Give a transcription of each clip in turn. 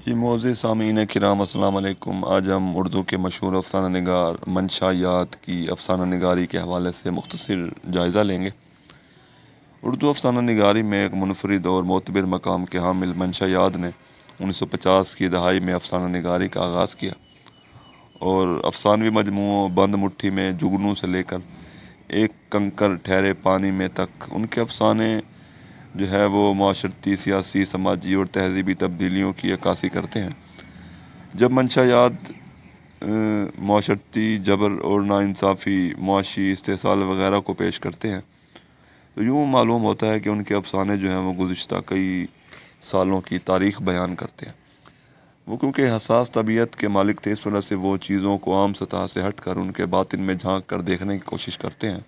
جی معزز سامعین کرام السلام علیکم۔ آج ہم اردو کے مشہور افسانہ نگار منشا یاد کی افسانہ نگاری کے حوالے سے مختصر جائزہ لیں گے۔ اردو افسانہ نگاری میں ایک منفرد اور معتبر مقام کے حامل منشا یاد نے 1950 کی دہائی میں افسانہ نگاری کا آغاز کیا اور افسانوی مجموعوں بند مٹھی میں جگنو سے لے کر ایک کنکر ٹھہرے پانی میں تک ان کے افسانے جو ہے وہ معاشرتی، سیاسی، سماجی اور تہذیبی تبدیلیوں کی عکاسی کرتے ہیں۔ جب منشا یاد معاشرتی جبر اور ناانصافی، معاشی استحصال وغیرہ کو پیش کرتے ہیں تو یوں معلوم ہوتا ہے کہ ان کے افسانے جو ہیں وہ گزشتہ کئی سالوں کی تاریخ بیان کرتے ہیں۔ وہ کیونکہ حساس طبیعت کے مالک تھے، اس وجہ سے وہ چیزوں کو عام سطح سے ہٹ کر ان کے باطن میں جھانک کر دیکھنے کی کوشش کرتے ہیں۔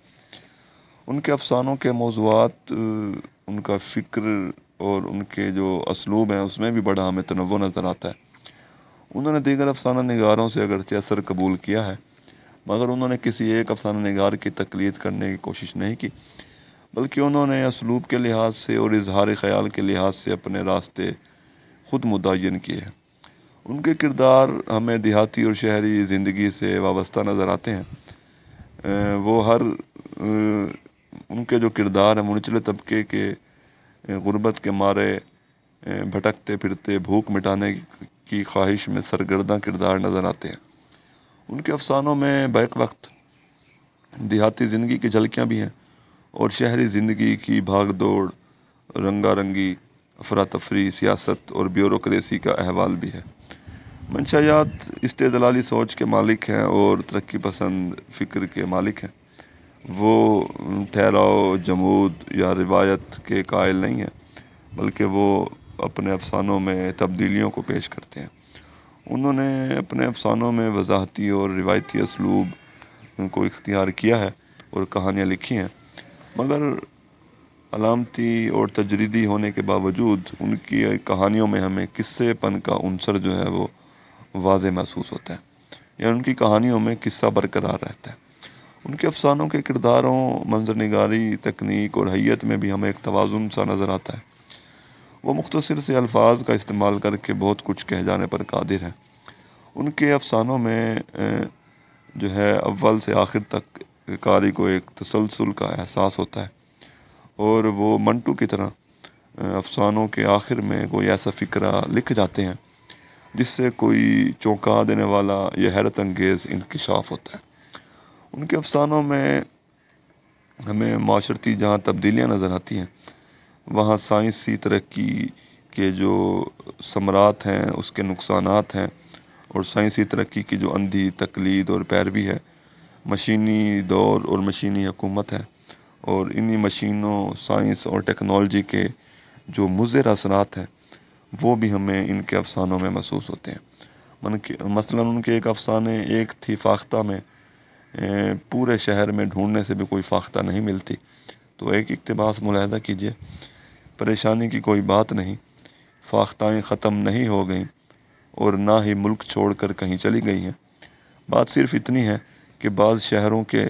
ان کے افسانوں کے موضوعات، ان کا فکر اور ان کے جو اسلوب ہیں اس میں بھی بڑا ہمیں تنوع نظر آتا ہے۔ انہوں نے دیگر افسانہ نگاروں سے اگرچہ اثر قبول کیا ہے، مگر انہوں نے کسی ایک افسانہ نگار کی تقلید کرنے کی کوشش نہیں کی، بلکہ انہوں نے اسلوب کے لحاظ سے اور اظہار خیال کے لحاظ سے اپنے راستے خود متعین کیے ہیں۔ ان کے کردار ہمیں دیہاتی اور شہری زندگی سے وابستہ نظر آتے ہیں۔ ان کے جو کردار ہیں وہ نچلے طبقے کے غربت کے مارے بھٹکتے پھرتے بھوک مٹانے کی خواہش میں سرگرداں کردار نظر آتے ہیں۔ ان کے افسانوں میں بیک وقت دیہاتی زندگی کی جھلکیاں بھی ہیں اور شہری زندگی کی بھاگ دوڑ، رنگا رنگی، افراتفری، سیاست اور بیوروکریسی کا احوال بھی ہے۔ منشا یاد استدلالی سوچ کے مالک ہیں اور ترقی پسند فکر کے مالک ہیں۔ وہ ٹھہراؤ، جمود یا روایت کے قائل نہیں ہیں، بلکہ وہ اپنے افسانوں میں تبدیلیوں کو پیش کرتے ہیں۔ انہوں نے اپنے افسانوں میں وضاحتی اور روایتی اسلوب کو اختیار کیا ہے اور کہانیاں لکھی ہیں، مگر علامتی اور تجریدی ہونے کے باوجود ان کی کہانیوں میں ہمیں قصے پن کا عنصر جو ہے وہ واضح محسوس ہوتا ہے، یا ان کی کہانیوں میں قصہ برقرار رہتا ہے۔ ان کے افسانوں کے کرداروں، منظر نگاری تکنیک اور حیت میں بھی ہمیں ایک توازن سا نظر آتا ہے۔ وہ مختصر سے الفاظ کا استعمال کر کے بہت کچھ کہہ جانے پر قادر ہیں۔ ان کے افسانوں میں جو ہے اول سے آخر تک قاری کو ایک تسلسل کا احساس ہوتا ہے، اور وہ منٹو کی طرح افسانوں کے آخر میں کوئی ایسا فقرہ لکھ جاتے ہیں جس سے کوئی چونکا دینے والا یا حیرت انگیز انکشاف ہوتا ہے۔ ان کے افسانوں میں ہمیں معاشرتی جہاں تبدیلیاں نظر آتی ہیں، وہاں سائنسی ترقی کے جو ثمرات ہیں، اس کے نقصانات ہیں، اور سائنسی ترقی کی جو اندھی تقلید اور پیروی ہے، مشینی دور اور مشینی حکومت ہے، اور انہی مشینوں، سائنس اور ٹیکنالوجی کے جو مضر اثرات ہیں وہ بھی ہمیں ان کے افسانوں میں محسوس ہوتے ہیں۔ مثلاً ان کے ایک افسانے ایک تھی فاختہ میں پورے شہر میں ڈھونڈنے سے بھی کوئی فاختہ نہیں ملتی، تو ایک اقتباس ملاحظہ کیجئے: پریشانی کی کوئی بات نہیں، فاختائیں ختم نہیں ہو گئیں اور نہ ہی ملک چھوڑ کر کہیں چلی گئی ہیں، بات صرف اتنی ہے کہ بعض شہروں کے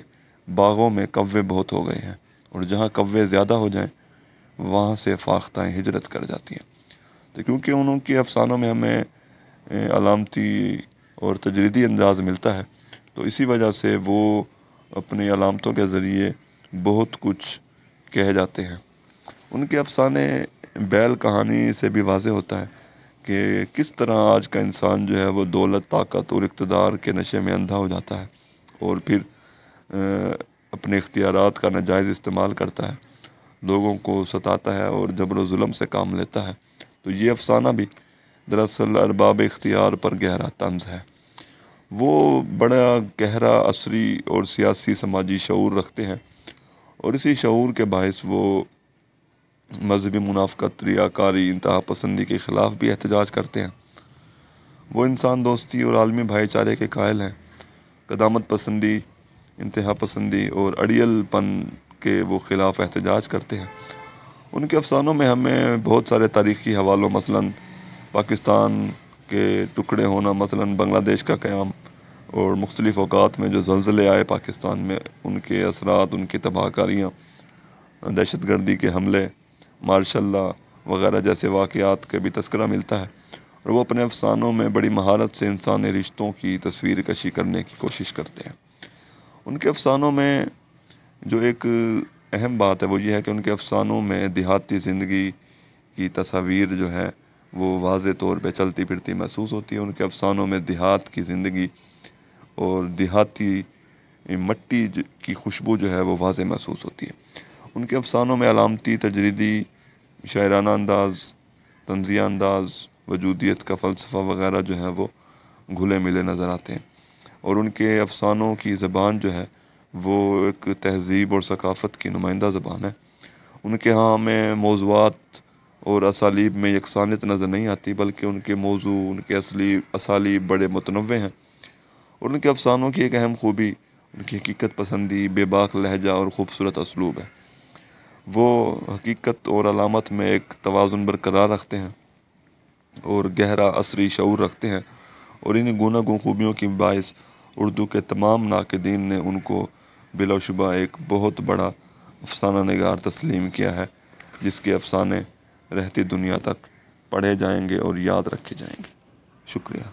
باغوں میں کوے بہت ہو گئے ہیں، اور جہاں کوے زیادہ ہو جائیں وہاں سے فاختائیں ہجرت کر جاتی ہیں۔ تو کیونکہ انہوں کے افسانوں میں ہمیں علامتی اور تجریدی انداز ملتا ہے، تو اسی وجہ سے وہ اپنی علامتوں کے ذریعے بہت کچھ کہہ جاتے ہیں۔ ان کے افسانے بیل کہانی سے بھی واضح ہوتا ہے کہ کس طرح آج کا انسان جو ہے وہ دولت، طاقت اور اقتدار کے نشے میں اندھا ہو جاتا ہے اور پھر اپنے اختیارات کا ناجائز استعمال کرتا ہے، لوگوں کو ستاتا ہے اور جبر و ظلم سے کام لیتا ہے۔ تو یہ افسانہ بھی دراصل ارباب اختیار پر گہرا طنز ہے۔ وہ بڑا گہرا عصری اور سیاسی سماجی شعور رکھتے ہیں، اور اسی شعور کے باعث وہ مذہبی منافقت، ریاکاری، انتہا پسندی کے خلاف بھی احتجاج کرتے ہیں۔ وہ انسان دوستی اور عالمی بھائی چارے کے قائل ہیں، قدامت پسندی، انتہا پسندی اور اڑیل پن کے وہ خلاف احتجاج کرتے ہیں۔ ان کے افسانوں میں ہمیں بہت سارے تاریخی حوالوں، مثلاً پاکستان کے ٹکڑے ہونا، مثلاً بنگلہ دیش کا قیام، اور مختلف اوقات میں جو زلزلے آئے پاکستان میں، ان کے اثرات، ان کی تباہ کاریاں، دہشت گردی کے حملے، مارشل لا وغیرہ جیسے واقعات کا بھی تذکرہ ملتا ہے۔ اور وہ اپنے افسانوں میں بڑی مہارت سے انسانی رشتوں کی تصویر کشی کرنے کی کوشش کرتے ہیں۔ ان کے افسانوں میں جو ایک اہم بات ہے وہ یہ ہے کہ ان کے افسانوں میں دیہاتی زندگی کی تصاویر جو ہے وہ واضح طور پہ چلتی پھرتی محسوس ہوتی ہے۔ ان کے افسانوں میں دیہات کی زندگی اور دیہاتی مٹی کی خوشبو جو ہے وہ واضح محسوس ہوتی ہے۔ ان کے افسانوں میں علامتی، تجریدی، شاعرانہ انداز، طنزیہ انداز، وجودیت کا فلسفہ وغیرہ جو ہے وہ گھلے ملے نظر آتے ہیں، اور ان کے افسانوں کی زبان جو ہے وہ ایک تہذیب اور ثقافت کی نمائندہ زبان ہے۔ ان کے ہاں ہمیں موضوعات اور اسالیب میں یکسانیت نظر نہیں آتی، بلکہ ان کے موضوع، ان کے اسالیب بڑے متنوع ہیں، اور ان کے افسانوں کی ایک اہم خوبی ان کی حقیقت پسندی، بے باک لہجہ اور خوبصورت اسلوب ہے۔ وہ حقیقت اور علامت میں ایک توازن برقرار رکھتے ہیں اور گہرا عصری شعور رکھتے ہیں، اور ان گوناگون خوبیوں کی باعث اردو کے تمام ناقدین نے ان کو بلا شبہ ایک بہت بڑا افسانہ نگار تسلیم کیا ہے، جس کے افسانے رہتی دنیا تک پڑھے جائیں گے اور یاد رکھے جائیں گے۔ شکریہ۔